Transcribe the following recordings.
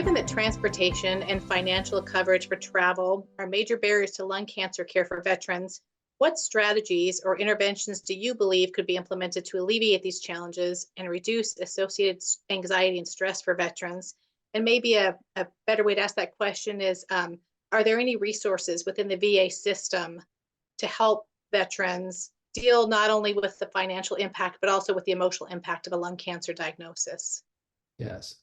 given that transportation and financial coverage for travel are major barriers to lung cancer care for veterans, what strategies or interventions do you believe could be implemented to alleviate these challenges and reduce associated anxiety and stress for veterans? And maybe a better way to ask that question is, are there any resources within the VA system to help veterans deal not only with the financial impact, but also with the emotional impact of a lung cancer diagnosis? Yes.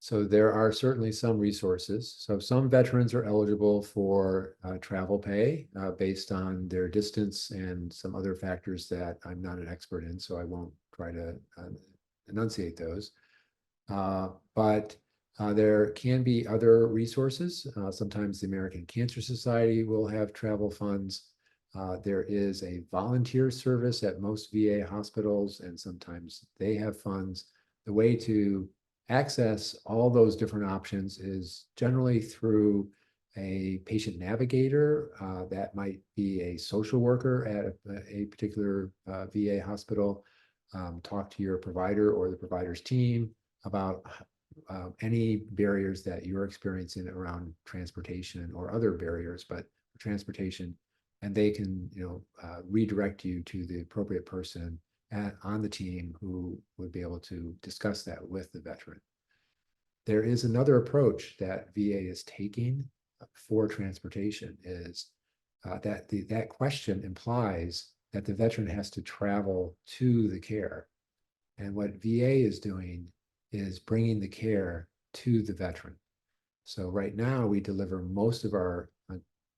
So there are certainly some resources. So some veterans are eligible for travel pay based on their distance and some other factors that I'm not an expert in, so I won't try to enunciate those. But there can be other resources. Sometimes the American Cancer Society will have travel funds. There is a volunteer service at most VA hospitals, and sometimes they have funds. The way to access all those different options is generally through a patient navigator. That might be a social worker at a particular VA hospital. Talk to your provider or the provider's team about any barriers that you're experiencing around transportation or other barriers, but transportation, and they can redirect you to the appropriate person on the team who would be able to discuss that with the veteran. There is another approach that VA is taking for transportation is that question implies that the veteran has to travel to the care. And what VA is doing is bringing the care to the veteran. So right now we deliver most of our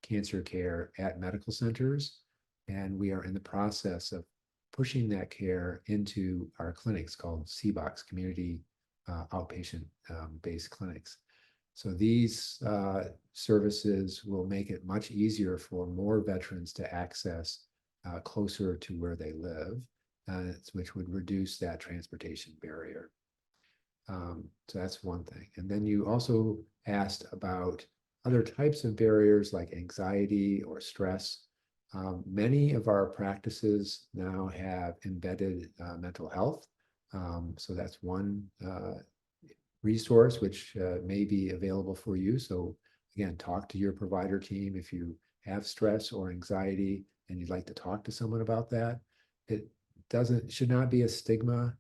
cancer care at medical centers, and we are in the process of pushing that care into our clinics called CBOCs, Community Outpatient Based Clinics. So these services will make it much easier for more veterans to access closer to where they live, which would reduce that transportation barrier. So that's one thing. And then you also asked about other types of barriers like anxiety or stress. Many of our practices now have embedded mental health. So that's one resource which may be available for you. So again, talk to your provider team if you have stress or anxiety and you'd like to talk to someone about that. It should not be a stigma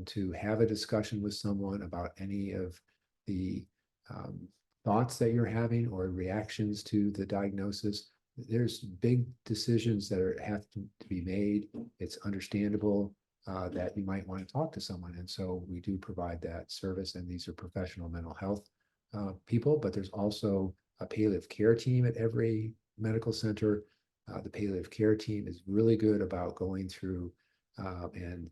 to have a discussion with someone about any of the thoughts that you're having or reactions to the diagnosis. There's big decisions that have to be made. It's understandable that you might want to talk to someone. And so we do provide that service, and these are professional mental health people, but there's also a palliative care team at every medical center. The palliative care team is really good about going through and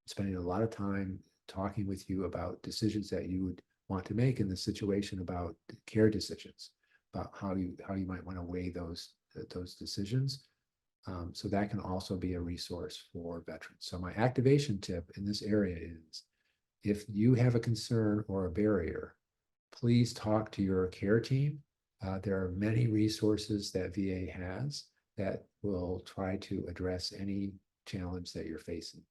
spending a lot of time talking with you about decisions that you would want to make in the situation, about care decisions, about how you might want to weigh those decisions. So that can also be a resource for veterans. So my activation tip in this area is, if you have a concern or a barrier, please talk to your care team. There are many resources that VA has that will try to address any challenge that you're facing.